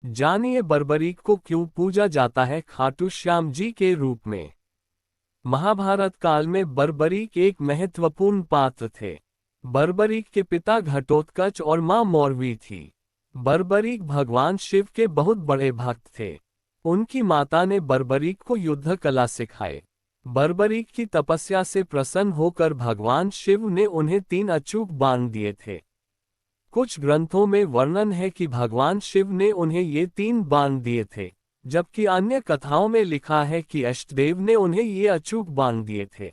जानिए बर्बरीक को क्यों पूजा जाता है खाटू श्याम जी के रूप में। महाभारत काल में बर्बरीक एक महत्वपूर्ण पात्र थे। बर्बरीक के पिता घटोत्कच और मां मौरवी थी। बर्बरीक भगवान शिव के बहुत बड़े भक्त थे। उनकी माता ने बर्बरीक को युद्ध कला सिखाए। बर्बरीक की तपस्या से प्रसन्न होकर भगवान शिव ने उन्हें 3 अचूक बाण दिए थे। कुछ ग्रंथों में वर्णन है कि भगवान शिव ने उन्हें ये 3 बाण दिए थे, जबकि अन्य कथाओं में लिखा है कि अष्टदेव ने उन्हें ये अचूक बाण दिए थे।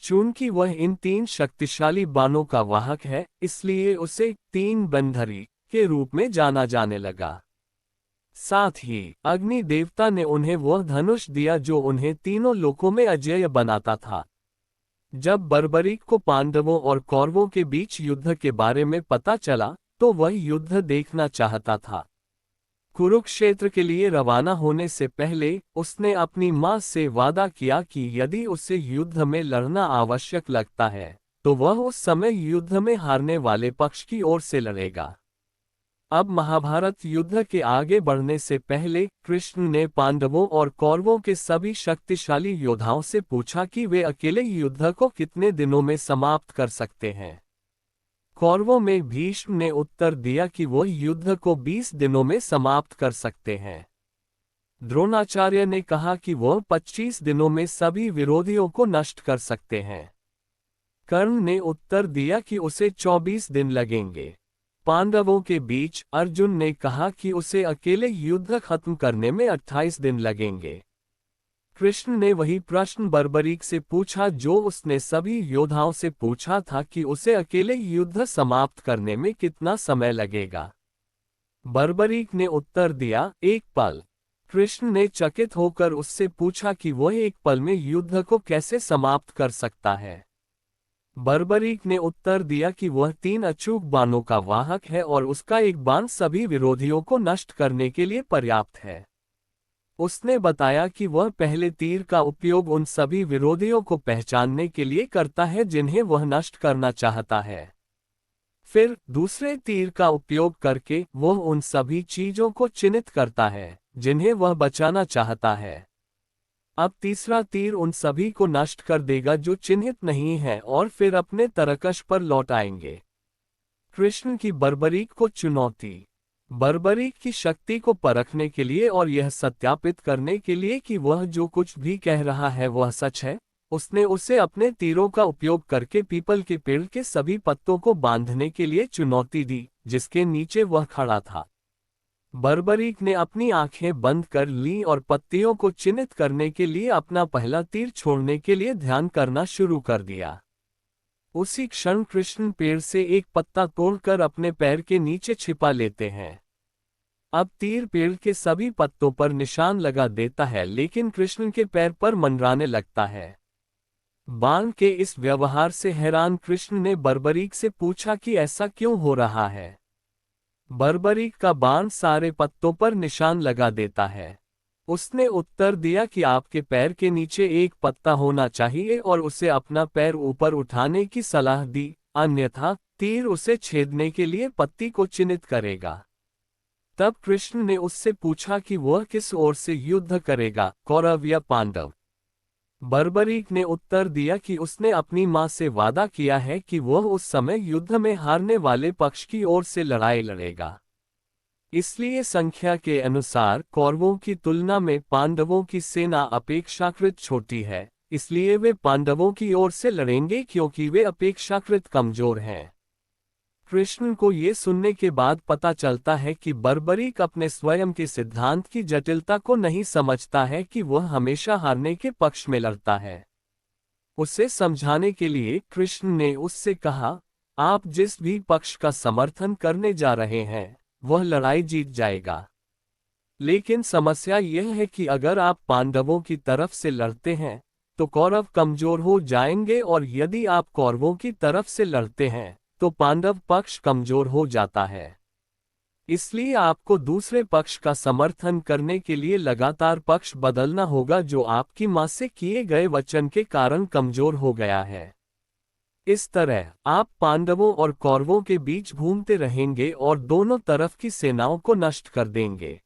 चूंकि वह इन 3 शक्तिशाली बाणों का वाहक है, इसलिए उसे 3 बंधरी के रूप में जाना जाने लगा। साथ ही अग्नि देवता ने उन्हें वह धनुष दिया जो उन्हें तीनों लोकों में अजेय बनाता था। जब बर्बरीक को पांडवों और कौरवों के बीच युद्ध के बारे में पता चला, तो वह युद्ध देखना चाहता था। कुरुक्षेत्र के लिए रवाना होने से पहले उसने अपनी मां से वादा किया कि यदि उसे युद्ध में लड़ना आवश्यक लगता है, तो वह उस समय युद्ध में हारने वाले पक्ष की ओर से लड़ेगा। अब महाभारत युद्ध के आगे बढ़ने से पहले कृष्ण ने पांडवों और कौरवों के सभी शक्तिशाली योद्धाओं से पूछा कि वे अकेले युद्ध को कितने दिनों में समाप्त कर सकते हैं। कौरवों में भीष्म ने उत्तर दिया कि वो युद्ध को 20 दिनों में समाप्त कर सकते हैं। द्रोणाचार्य ने कहा कि वह 25 दिनों में सभी विरोधियों को नष्ट कर सकते हैं। कर्ण ने उत्तर दिया कि उसे 24 दिन लगेंगे। पांडवों के बीच अर्जुन ने कहा कि उसे अकेले युद्ध खत्म करने में 28 दिन लगेंगे। कृष्ण ने वही प्रश्न बर्बरीक से पूछा जो उसने सभी योद्धाओं से पूछा था कि उसे अकेले युद्ध समाप्त करने में कितना समय लगेगा। बर्बरीक ने उत्तर दिया, 1 पल। कृष्ण ने चकित होकर उससे पूछा कि वह 1 पल में युद्ध को कैसे समाप्त कर सकता है। बर्बरीक ने उत्तर दिया कि वह 3 अचूक बाणों का वाहक है और उसका एक बाण सभी विरोधियों को नष्ट करने के लिए पर्याप्त है। उसने बताया कि वह पहले तीर का उपयोग उन सभी विरोधियों को पहचानने के लिए करता है जिन्हें वह नष्ट करना चाहता है। फिर दूसरे तीर का उपयोग करके वह उन सभी चीजों को चिन्हित करता है जिन्हें वह बचाना चाहता है। अब तीसरा तीर उन सभी को नष्ट कर देगा जो चिन्हित नहीं है और फिर अपने तरकश पर लौट आएंगे। कृष्ण की बर्बरीक को चुनौती। बर्बरीक की शक्ति को परखने के लिए और यह सत्यापित करने के लिए कि वह जो कुछ भी कह रहा है वह सच है, उसने उसे अपने तीरों का उपयोग करके पीपल के पेड़ के सभी पत्तों को बांधने के लिए चुनौती दी, जिसके नीचे वह खड़ा था। बर्बरीक ने अपनी आंखें बंद कर लीं और पत्तियों को चिन्हित करने के लिए अपना पहला तीर छोड़ने के लिए ध्यान करना शुरू कर दिया। उसी क्षण कृष्ण पेड़ से एक पत्ता तोड़कर अपने पैर के नीचे छिपा लेते हैं। अब तीर पेड़ के सभी पत्तों पर निशान लगा देता है, लेकिन कृष्ण के पैर पर मंडराने लगता है। बाण के इस व्यवहार से हैरान कृष्ण ने बर्बरीक से पूछा कि ऐसा क्यों हो रहा है। बर्बरीक का बाण सारे पत्तों पर निशान लगा देता है। उसने उत्तर दिया कि आपके पैर के नीचे एक पत्ता होना चाहिए और उसे अपना पैर ऊपर उठाने की सलाह दी, अन्यथा तीर उसे छेदने के लिए पत्ती को चिन्हित करेगा। तब कृष्ण ने उससे पूछा कि वह किस ओर से युद्ध करेगा, कौरव या पांडव। बर्बरीक ने उत्तर दिया कि उसने अपनी मां से वादा किया है कि वह उस समय युद्ध में हारने वाले पक्ष की ओर से लड़ाई लड़ेगा। इसलिए संख्या के अनुसार कौरवों की तुलना में पांडवों की सेना अपेक्षाकृत छोटी है, इसलिए वे पांडवों की ओर से लड़ेंगे क्योंकि वे अपेक्षाकृत कमजोर हैं। कृष्ण को ये सुनने के बाद पता चलता है कि बर्बरीक अपने स्वयं के सिद्धांत की जटिलता को नहीं समझता है कि वह हमेशा हारने के पक्ष में लड़ता है। उसे समझाने के लिए कृष्ण ने उससे कहा, आप जिस भी पक्ष का समर्थन करने जा रहे हैं, वह लड़ाई जीत जाएगा। लेकिन समस्या यह है कि अगर आप पांडवों की तरफ से लड़ते हैं, तो कौरव कमजोर हो जाएंगे और यदि आप कौरवों की तरफ से लड़ते हैं, तो पांडव पक्ष कमजोर हो जाता है। इसलिए आपको दूसरे पक्ष का समर्थन करने के लिए लगातार पक्ष बदलना होगा जो आपकी मां से किए गए वचन के कारण कमजोर हो गया है। इस तरह आप पांडवों और कौरवों के बीच घूमते रहेंगे और दोनों तरफ की सेनाओं को नष्ट कर देंगे।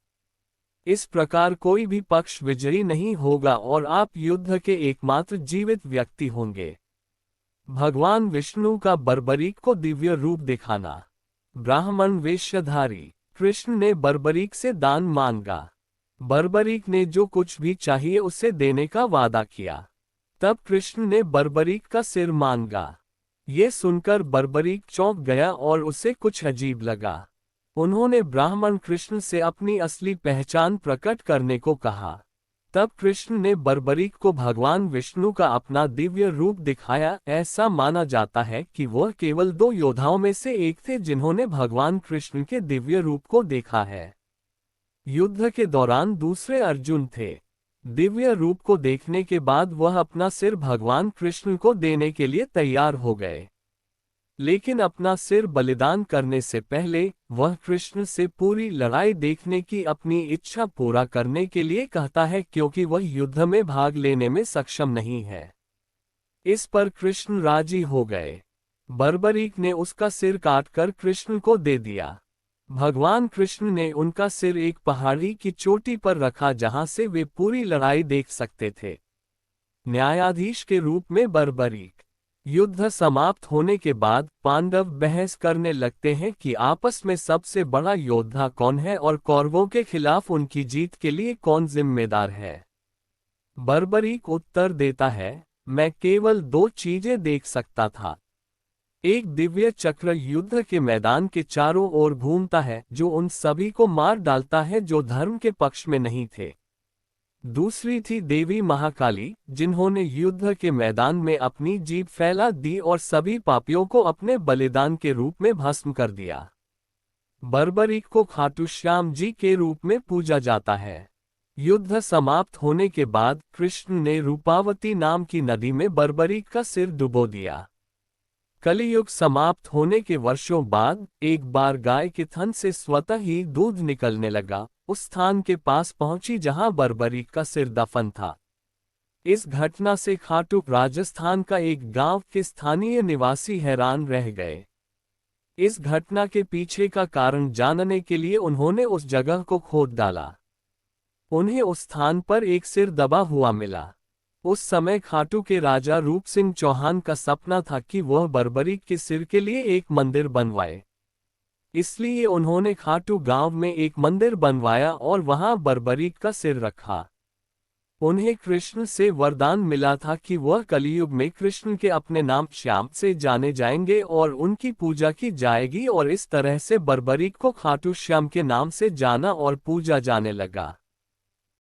इस प्रकार कोई भी पक्ष विजयी नहीं होगा और आप युद्ध के एकमात्र जीवित व्यक्ति होंगे। भगवान विष्णु का बर्बरीक को दिव्य रूप दिखाना। ब्राह्मण वेशधारी कृष्ण ने बर्बरीक से दान मांगा। बर्बरीक ने जो कुछ भी चाहिए उसे देने का वादा किया। तब कृष्ण ने बर्बरीक का सिर मांगा। ये सुनकर बर्बरीक चौंक गया और उसे कुछ अजीब लगा। उन्होंने ब्राह्मण कृष्ण से अपनी असली पहचान प्रकट करने को कहा। तब कृष्ण ने बर्बरीक को भगवान विष्णु का अपना दिव्य रूप दिखाया। ऐसा माना जाता है कि वह केवल 2 योद्धाओं में से एक थे जिन्होंने भगवान कृष्ण के दिव्य रूप को देखा है। युद्ध के दौरान दूसरे अर्जुन थे। दिव्य रूप को देखने के बाद वह अपना सिर भगवान कृष्ण को देने के लिए तैयार हो गए। लेकिन अपना सिर बलिदान करने से पहले वह कृष्ण से पूरी लड़ाई देखने की अपनी इच्छा पूरा करने के लिए कहता है, क्योंकि वह युद्ध में भाग लेने में सक्षम नहीं है। इस पर कृष्ण राजी हो गए। बर्बरीक ने उसका सिर काटकर कृष्ण को दे दिया। भगवान कृष्ण ने उनका सिर एक पहाड़ी की चोटी पर रखा जहां से वे पूरी लड़ाई देख सकते थे। न्यायाधीश के रूप में बर्बरीक। युद्ध समाप्त होने के बाद पांडव बहस करने लगते हैं कि आपस में सबसे बड़ा योद्धा कौन है और कौरवों के खिलाफ उनकी जीत के लिए कौन जिम्मेदार है। बर्बरीक उत्तर देता है, मैं केवल 2 चीजें देख सकता था। एक दिव्य चक्र युद्ध के मैदान के चारों ओर घूमता है जो उन सभी को मार डालता है जो धर्म के पक्ष में नहीं थे। दूसरी थी देवी महाकाली, जिन्होंने युद्ध के मैदान में अपनी जीभ फैला दी और सभी पापियों को अपने बलिदान के रूप में भस्म कर दिया। बर्बरीक को खाटू श्याम जी के रूप में पूजा जाता है। युद्ध समाप्त होने के बाद कृष्ण ने रूपावती नाम की नदी में बर्बरीक का सिर डुबो दिया। कलियुग समाप्त होने के वर्षों बाद एक बार गाय के थन से स्वतः ही दूध निकलने लगा। उस स्थान के पास पहुंची जहां बर्बरीक का सिर दफन था। इस घटना से खाटू राजस्थान का एक गांव के स्थानीय निवासी हैरान रह गए। इस घटना के पीछे का कारण जानने के लिए उन्होंने उस जगह को खोद डाला। उन्हें उस स्थान पर एक सिर दबा हुआ मिला। उस समय खाटू के राजा रूप सिंह चौहान का सपना था कि वह बर्बरीक के सिर के लिए एक मंदिर बनवाए। इसलिए उन्होंने खाटू गांव में एक मंदिर बनवाया और वहां बर्बरीक का सिर रखा। उन्हें कृष्ण से वरदान मिला था कि वह कलियुग में कृष्ण के अपने नाम श्याम से जाने जाएंगे और उनकी पूजा की जाएगी, और इस तरह से बर्बरीक को खाटू श्याम के नाम से जाना और पूजा जाने लगा।